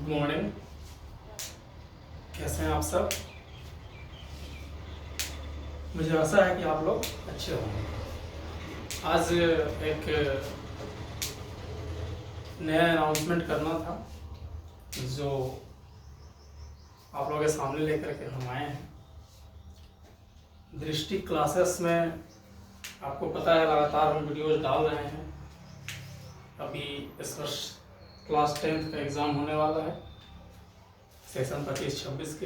Morning. कैसे हैं आप सब? मुझे आशा है कि आप लोग अच्छे होंगे। आज एक नया अनाउंसमेंट करना था जो आप लोगों के सामने लेकर के हम आए हैं। दृष्टि क्लासेस में आपको पता है लगातार हम वीडियोज डाल रहे हैं। अभी इस वर्ष क्लास 10th का एग्ज़ाम होने वाला है सेशन 25-26 के।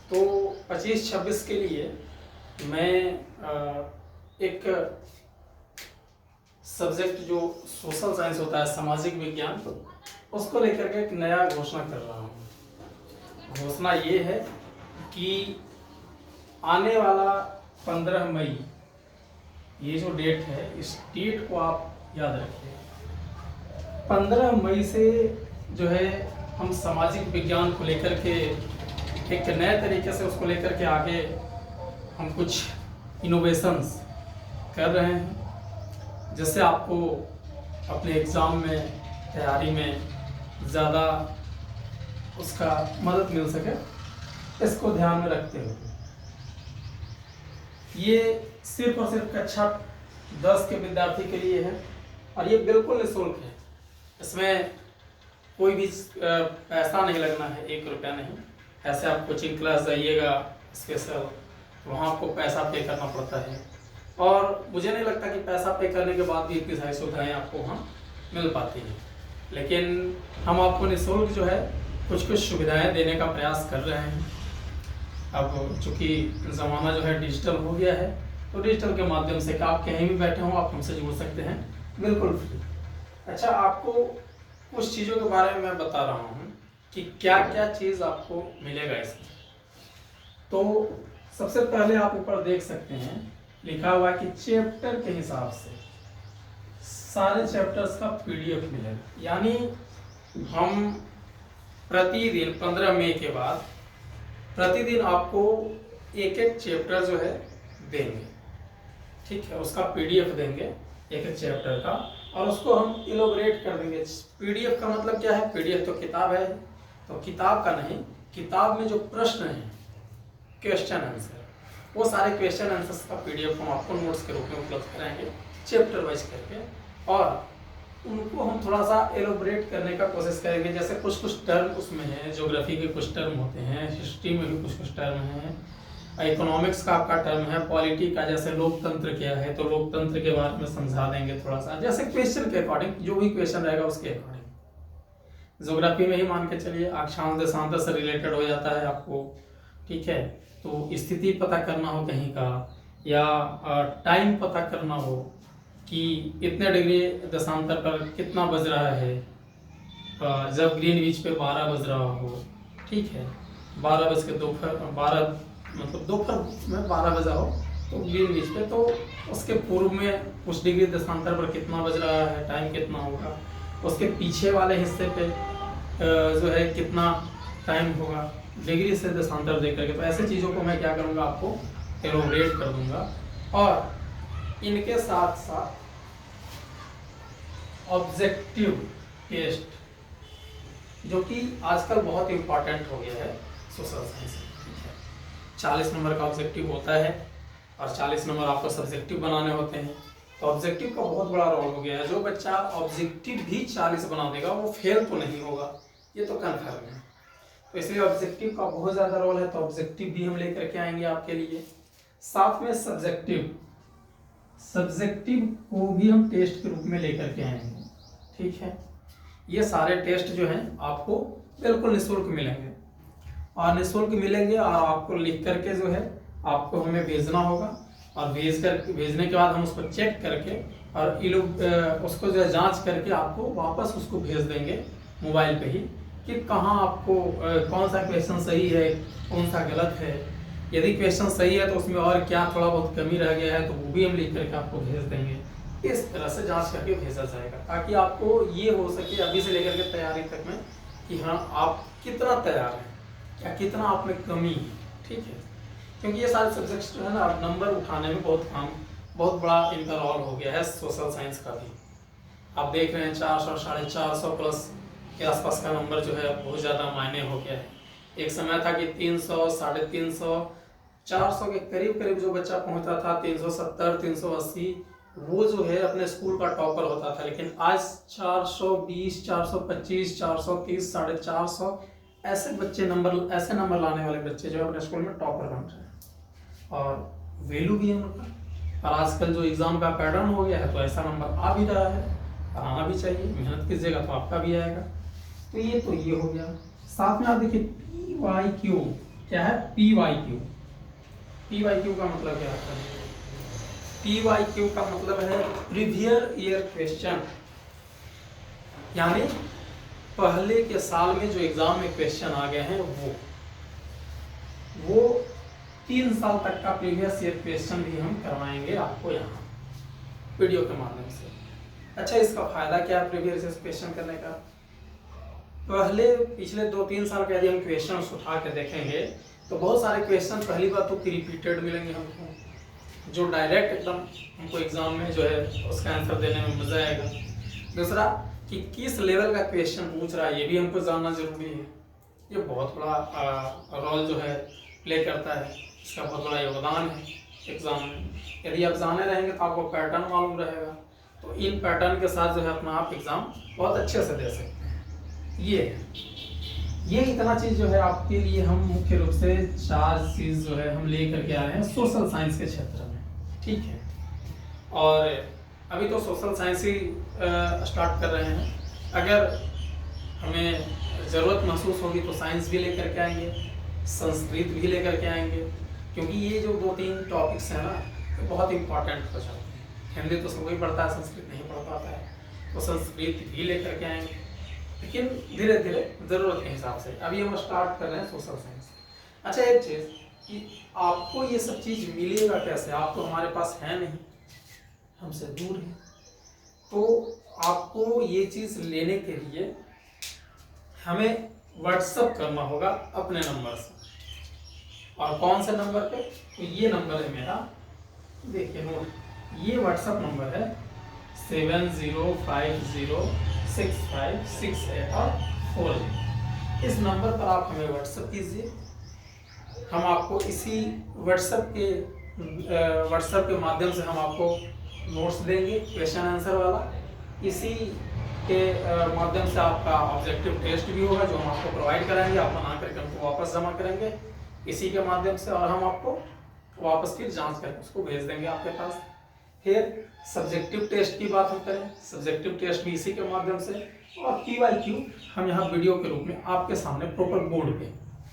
तो 25-26 के लिए मैं एक सब्जेक्ट जो सोशल साइंस होता है, सामाजिक विज्ञान, उसको लेकर के एक नया घोषणा कर रहा हूँ। घोषणा ये है कि आने वाला 15 मई, ये जो डेट है, इस डेट को आप याद रखिए। 15 मई से जो है हम सामाजिक विज्ञान को लेकर के एक नए तरीके से उसको लेकर के आगे हम कुछ इनोवेशंस कर रहे हैं, जिससे आपको अपने एग्ज़ाम में तैयारी में ज़्यादा उसका मदद मिल सके। इसको ध्यान में रखते हुए ये सिर्फ और सिर्फ कक्षा 10 के विद्यार्थी के लिए है और ये बिल्कुल निःशुल्क है। इसमें कोई भी पैसा नहीं लगना है, 1 रुपया नहीं। ऐसे आप कोचिंग क्लास जाइएगा स्पेशल, वहाँ आपको पैसा पे करना पड़ता है और मुझे नहीं लगता कि पैसा पे करने के बाद भी इतनी सारी सुविधाएँ आपको वहाँ मिल पाती हैं। लेकिन हम आपको निःशुल्क जो है कुछ सुविधाएं देने का प्रयास कर रहे हैं। अब चूँकि ज़माना जो है डिजिटल हो गया है, तो डिजिटल के माध्यम से आप कहीं भी बैठे हों आप हमसे जुड़ सकते हैं बिल्कुल फ्री। अच्छा, आपको कुछ चीज़ों के बारे में मैं बता रहा हूँ कि क्या क्या चीज़ आपको मिलेगा इसमें। तो सबसे पहले आप ऊपर देख सकते हैं लिखा हुआ है कि चैप्टर के हिसाब से सारे चैप्टर्स का PDF मिलेगा। यानी हम प्रतिदिन 15 मई के बाद प्रतिदिन आपको एक एक चैप्टर जो है देंगे, ठीक है। उसका PDF देंगे एक एक चैप्टर का और उसको हम इलोबरेट कर देंगे। PDF का मतलब क्या है? PDF तो किताब है, तो किताब का नहीं, किताब में जो प्रश्न है, क्वेश्चन आंसर, वो सारे क्वेश्चन आंसर्स का PDF हम आपको नोट्स के रूप में उपलब्ध कराएंगे चैप्टर वाइज करके, और उनको हम थोड़ा सा एलोबरेट करने का कोशिश करेंगे। जैसे कुछ कुछ टर्म उसमें हैं, ज्योग्राफी के कुछ टर्म होते हैं, हिस्ट्री में भी कुछ कुछ टर्म हैं, इकोनॉमिक्स का आपका टर्म है, पॉलिटी का जैसे लोकतंत्र क्या है तो लोकतंत्र के बारे में समझा देंगे थोड़ा सा, जैसे क्वेश्चन के अकॉर्डिंग, जो भी क्वेश्चन रहेगा उसके अकॉर्डिंग। ज्योग्राफी में ही मान के चलिए अक्षांश देशांतर से रिलेटेड हो जाता है आपको, ठीक है। तो स्थिति पता करना हो कहीं का, या टाइम पता करना हो कि इतने डिग्री देशांतर पर कितना बज रहा है, जब ग्रीनविच पे 12 बज रहा हो, ठीक है, 12 बज के दोपहर में 12 बजा हो तो ग्रीनविच पे, तो उसके पूर्व में उस डिग्री देशांतर पर कितना बज रहा है, टाइम कितना होगा, उसके पीछे वाले हिस्से पे जो है कितना टाइम होगा, डिग्री से देशांतर दे करके। तो ऐसे चीज़ों को मैं क्या करूँगा, आपको एलोबरेट कर दूंगा। और इनके साथ साथ ऑब्जेक्टिव टेस्ट, जो कि आजकल बहुत इम्पॉर्टेंट हो गया है सोशल साइंस में, ठीक है। 40 नंबर का ऑब्जेक्टिव होता है और 40 नंबर आपको सब्जेक्टिव बनाने होते हैं। तो ऑब्जेक्टिव का बहुत बड़ा रोल हो गया है। जो बच्चा ऑब्जेक्टिव भी 40 बना देगा वो फेल तो नहीं होगा, ये तो कन्फर्म है। तो इसलिए ऑब्जेक्टिव का बहुत ज़्यादा रोल है, तो ऑब्जेक्टिव भी हम लेकर के आएंगे आपके लिए। साथ में सब्जेक्टिव को भी हम टेस्ट के रूप में लेकर के आएंगे, ठीक है। ये सारे टेस्ट जो हैं आपको बिल्कुल निःशुल्क मिलेंगे और निःशुल्क मिलेंगे, और आपको लिख करके जो है आपको हमें भेजना होगा, और भेजने के बाद हम उसको चेक करके और उसको जो है जांच करके आपको वापस उसको भेज देंगे मोबाइल पे ही कि कहाँ आपको कौन सा क्वेश्चन सही है, कौन सा गलत है। यदि क्वेश्चन सही है तो उसमें और क्या थोड़ा बहुत कमी रह गया है तो वो भी हम लिख करके आपको भेज देंगे। इस तरह से जांच करके भेजा जाएगा, ताकि आपको ये हो सके अभी से लेकर के तैयारी तक में कि हाँ आप कितना तैयार हैं या कितना आप में कमी है, ठीक है। क्योंकि ये सारे सब्जेक्ट्स जो है ना, नंबर उठाने में बहुत बड़ा इनका रोल हो गया है सोशल साइंस का भी। आप देख रहे हैं 400 450 प्लस के आसपास का नंबर जो है बहुत ज़्यादा मायने हो गया है। एक समय था कि 300, 350, 400 के करीब करीब जो बच्चा पहुंचता था, 370, 380, वो जो है अपने स्कूल का टॉपर होता था। लेकिन आज 420, 425, 430, 450 ऐसे नंबर लाने वाले बच्चे जो है अपने स्कूल में टॉपर बन रहे हैं और वैल्यू भी है उनका। और आजकल जो एग्ज़ाम का पैटर्न हो गया है तो ऐसा नंबर आ भी रहा है, आना भी चाहिए। मेहनत कीजिएगा तो आपका भी आएगा। तो ये हो गया। साथ में आप देखिए PYQ क्या है। PYQ का मतलब क्या होता है? PYQ का मतलब है प्रीवियस ईयर क्वेश्चन, यानी पहले के साल में जो एग्जाम में क्वेश्चन आ गए हैं वो 3 साल तक का प्रीवियस ईयर क्वेश्चन भी हम करवाएंगे आपको यहाँ वीडियो के माध्यम से। अच्छा, इसका फायदा क्या है प्रीवियस ईयर क्वेश्चन करने का? पिछले 2-3 साल के यदि हम क्वेश्चन उठा के देखेंगे तो बहुत सारे क्वेश्चन पहली बार तो रिपीटेड मिलेंगे हमको, जो डायरेक्ट एकदम हमको एग्जाम में जो है उसका आंसर देने में मजा आएगा। दूसरा कि किस लेवल का क्वेश्चन पूछ रहा है ये भी हमको जानना जरूरी है। ये बहुत बड़ा रोल जो है प्ले करता है, इसका बहुत बड़ा योगदान है एग्जाम में। यदि आप जाने रहेंगे तो आपको पैटर्न मालूम रहेगा, तो इन पैटर्न के साथ जो है अपना आप एग्जाम बहुत अच्छे से दे सकते हैं। ये इतना चीज जो है आपके लिए हम मुख्य रूप से 4 चीज जो है हम लेकर के आए हैं सोशल साइंस के क्षेत्र में, ठीक है। और अभी तो सोशल साइंस ही स्टार्ट कर रहे हैं। अगर हमें ज़रूरत महसूस होगी तो साइंस भी लेकर के आएंगे, संस्कृत भी लेकर के आएंगे, क्योंकि ये जो 2-3 टॉपिक्स हैं ना ये बहुत इंपॉर्टेंट हो जाते हैं। हिंदी तो सबको ही पढ़ता है, संस्कृत नहीं पढ़ पाता है, तो संस्कृत भी लेकर के आएंगे, लेकिन धीरे धीरे ज़रूरत के हिसाब से। अभी हम स्टार्ट कर रहे हैं सोशल साइंस। अच्छा, एक चीज़ कि आपको ये सब चीज़ मिलेगा कैसे? आप तो हमारे पास है नहीं, हमसे दूर है, तो आपको ये चीज़ लेने के लिए हमें व्हाट्सअप करना होगा अपने नंबर से। और कौन से नंबर पे? तो ये नंबर है मेरा, देखिए नोट, ये व्हाट्सअप नंबर है 7050656840। इस नंबर पर आप हमें व्हाट्सअप कीजिए। हम आपको इसी व्हाट्सअप के माध्यम से हम आपको नोट्स देंगे क्वेश्चन आंसर वाला। इसी के माध्यम से आपका ऑब्जेक्टिव टेस्ट भी होगा जो हम आपको प्रोवाइड कराएंगे, आप बना करके हमको वापस जमा करेंगे इसी के माध्यम से, और हम आपको वापस फिर जांच करके उसको भेज देंगे आपके पास। फिर सब्जेक्टिव टेस्ट की बात हम करें, सब्जेक्टिव टेस्ट भी इसी के माध्यम से। और PYQ हम यहाँ वीडियो के रूप में आपके सामने प्रॉपर बोर्ड पे,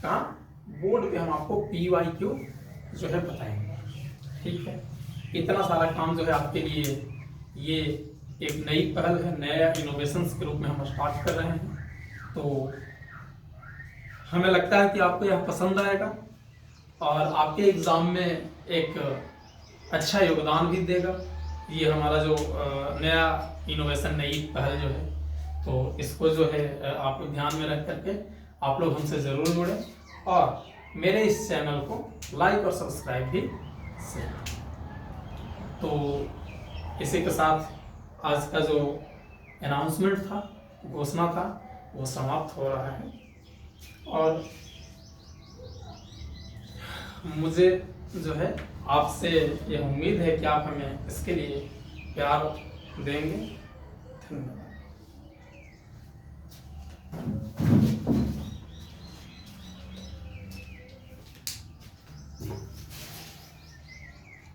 कहाँ बोर्ड पे हम आपको PYQ जो है बताएंगे, ठीक है। इतना सारा काम जो है आपके लिए ये एक नई पहल है, नया इनोवेशंस के रूप में हम स्टार्ट कर रहे हैं, तो हमें लगता है कि आपको यह पसंद आएगा और आपके एग्ज़ाम में एक अच्छा योगदान भी देगा। ये हमारा जो नया इनोवेशन, नई पहल जो है, तो इसको जो है आप लोग ध्यान में रख करके आप लोग हमसे ज़रूर जुड़ें और मेरे इस चैनल को लाइक और सब्सक्राइब भी करें। तो इसी के साथ आज का जो अनाउंसमेंट था, घोषणा था, वो समाप्त हो रहा है। और मुझे जो है आपसे यह उम्मीद है कि आप हमें इसके लिए प्यार देंगे। धन्यवाद।